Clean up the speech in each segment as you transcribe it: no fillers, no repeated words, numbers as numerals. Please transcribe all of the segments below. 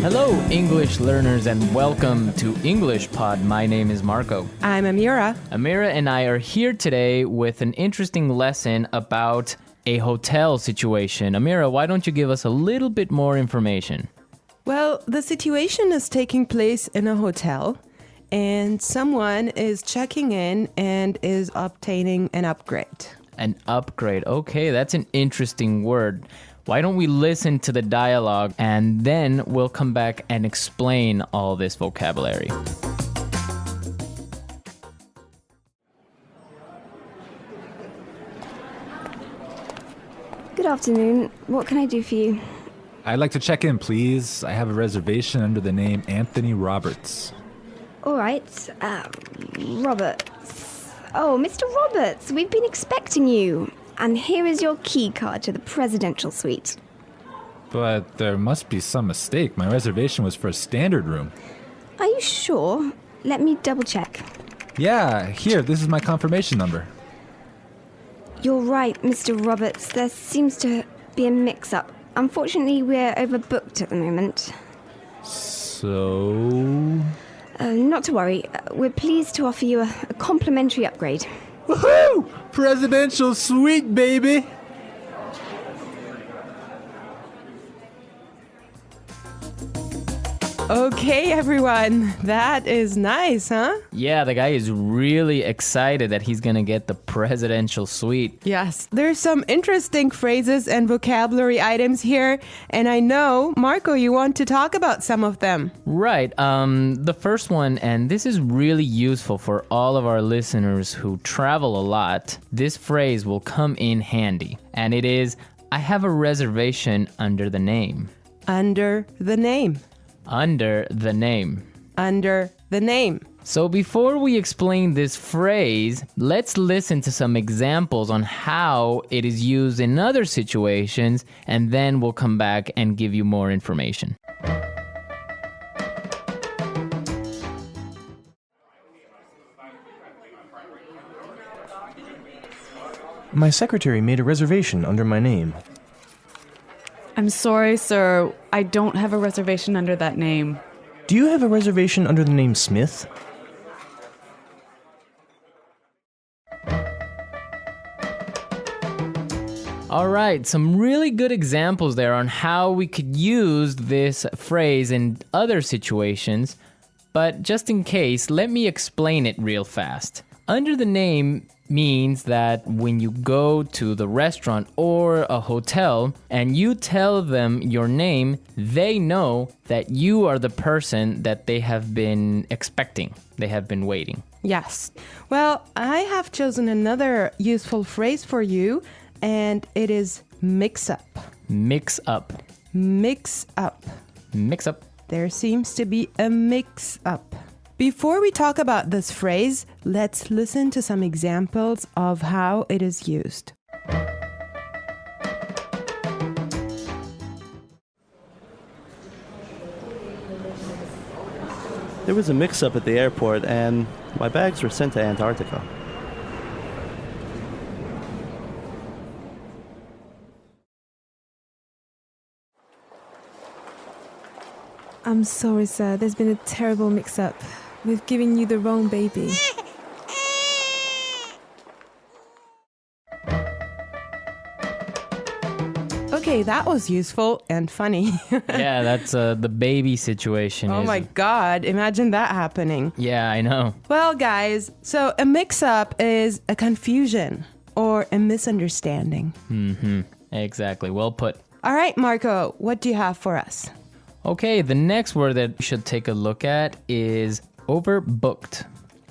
Hello, English learners, and welcome to English Pod. My name is Marco. I'm Amira. Amira and I are here today with an interesting lesson about a hotel situation. Amira, why don't you give us a little bit more information? Well, the situation is taking place in a hotel, and someone is checking in and is obtaining an upgrade. An upgrade. Okay, that's an interesting word. Why don't we listen to the dialogue and then we'll come back and explain all this vocabulary. Good afternoon. What can I do for you? I'd like to check in, please. I have a reservation under the name Anthony Roberts. All right. Roberts. Oh, Mr. Roberts, we've been expecting you. And here is your key card to the presidential suite. But there must be some mistake. My reservation was for a standard room. Are you sure? Let me double check. Yeah, here, this is my confirmation number. You're right, Mr. Roberts. There seems to be a mix-up. Unfortunately, we're overbooked at the moment. So... Not to worry. We're pleased to offer you a complimentary upgrade. Woohoo! Presidential suite, baby! Okay, everyone. That is nice, huh? Yeah, the guy is really excited that he's gonna get the presidential suite. Yes, there's some interesting phrases and vocabulary items here, and I know, Marco, you want to talk about some of them. Right, the first one, and this is really useful for all of our listeners who travel a lot, this phrase will come in handy, and it is, I have a reservation under the name. Under the name. Under the name. Under the name. So before we explain this phrase, let's listen to some examples on how it is used in other situations, and then we'll come back and give you more information. My secretary made a reservation under my name. I'm sorry, sir. I don't have a reservation under that name. Do you have a reservation under the name Smith? All right, some really good examples there on how we could use this phrase in other situations, but just in case, let me explain it real fast. Under the name means that when you go to the restaurant or a hotel and you tell them your name, they know that you are the person that they have been expecting. They have been waiting. Yes. Well, I have chosen another useful phrase for you, and it is mix up. Mix up. Mix up. Mix up. There seems to be a mix up. Before we talk about this phrase, let's listen to some examples of how it is used. There was a mix-up at the airport and my bags were sent to Antarctica. I'm sorry, sir. There's been a terrible mix-up. We've given you the wrong baby. Okay, that was useful and funny. Yeah, that's the baby situation. Oh my God, imagine that happening. Yeah, I know. Well, guys, so a mix-up is a confusion or a misunderstanding. Mm-hmm. Exactly. Well put. All right, Marco, what do you have for us? Okay, the next word that we should take a look at is overbooked.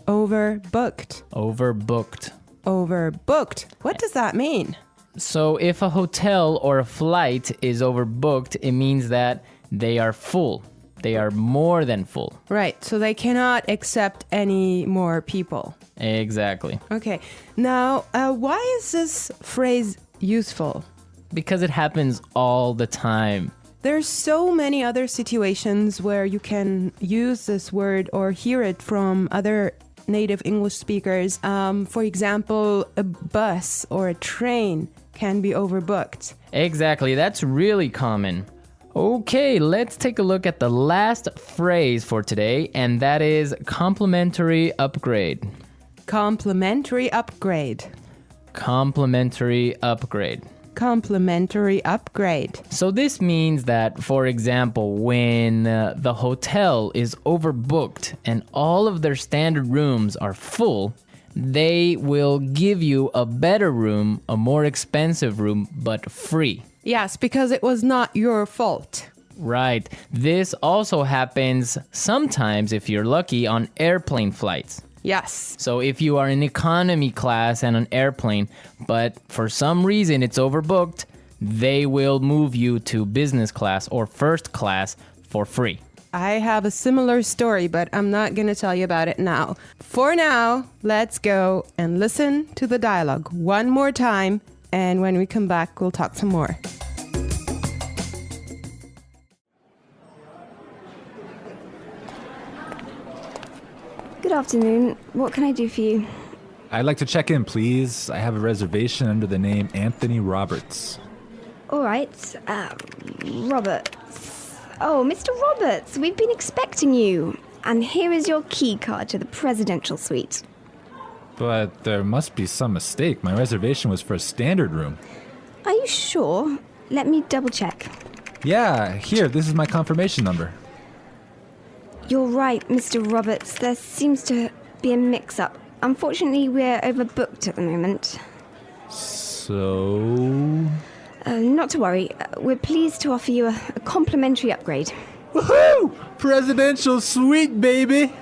Overbooked. Overbooked. Overbooked. What does that mean? So if a hotel or a flight is overbooked, it means that they are full. They are more than full. Right, so they cannot accept any more people. Exactly. Okay, now why is this phrase useful? Because it happens all the time. There's so many other situations where you can use this word or hear it from other native English speakers. For example, a bus or a train can be overbooked. Exactly, that's really common. Okay, let's take a look at the last phrase for today, and that is complimentary upgrade. Complimentary upgrade. Complimentary upgrade. Complimentary upgrade. So this means that, for example, when the hotel is overbooked and all of their standard rooms are full, they will give you a better room, a more expensive room, but free. Yes, because it was not your fault. Right. This also happens sometimes, if you're lucky, on airplane flights. Yes. So if you are in economy class and an airplane, but for some reason it's overbooked, they will move you to business class or first class for free. I have a similar story, but I'm not going to tell you about it now. For now, let's go and listen to the dialogue one more time, and when we come back, we'll talk some more. Good afternoon. What can I do for you? I'd like to check in, please. I have a reservation under the name Anthony Roberts. All right. Roberts. Oh, Mr. Roberts, we've been expecting you. And here is your key card to the presidential suite. But there must be some mistake. My reservation was for a standard room. Are you sure? Let me double check. Yeah, here, this is my confirmation number. You're right, Mr. Roberts. There seems to be a mix-up. Unfortunately, we're overbooked at the moment. So... Not to worry. We're pleased to offer you a complimentary upgrade. Woohoo! Presidential suite, baby!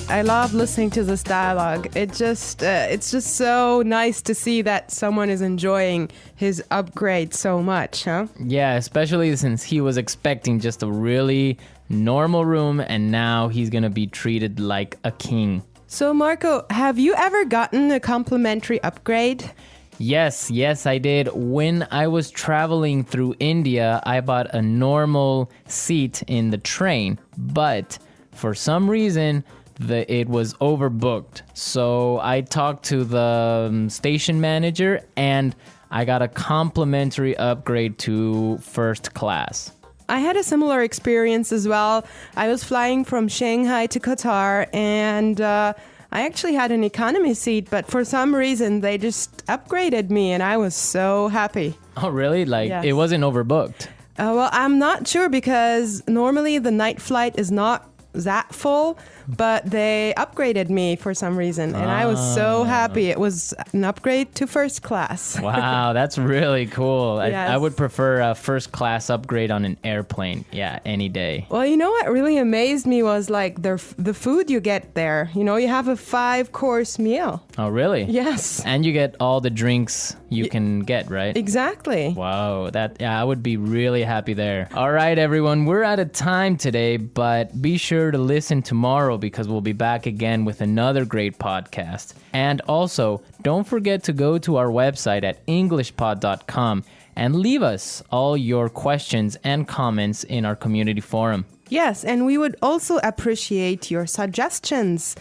I love listening to this dialogue. It's just so nice to see that someone is enjoying his upgrade so much, huh? Yeah, especially since he was expecting just a really normal room and now he's gonna be treated like a king. So Marco, have you ever gotten a complimentary upgrade? Yes, I did. When I was traveling through India, I bought a normal seat in the train, but for some reason, it was overbooked. So I talked to the station manager and I got a complimentary upgrade to first class. I had a similar experience as well. I was flying from Shanghai to Qatar and I actually had an economy seat, but for some reason they just upgraded me and I was so happy. Oh, really? Like, Yes. It wasn't overbooked? Well, I'm not sure because normally the night flight is not that full, but they upgraded me for some reason and I was so happy. It was an upgrade to first class. Wow, that's really cool. Yes. I would prefer a first class upgrade on an airplane. Yeah, any day. Well, you know what really amazed me was like the food you get there. You know, you have a 5-course meal. Oh, really? Yes. And you get all the drinks you can get, right? Exactly. Wow, I would be really happy there. All right, everyone, we're out of time today, but be sure to listen tomorrow because we'll be back again with another great podcast. And also, don't forget to go to our website at englishpod.com and leave us all your questions and comments in our community forum. Yes, and we would also appreciate your suggestions.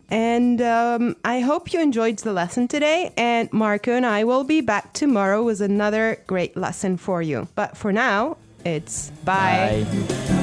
And I hope you enjoyed the lesson today. And Marco and I will be back tomorrow with another great lesson for you. But for now, it's bye. Bye.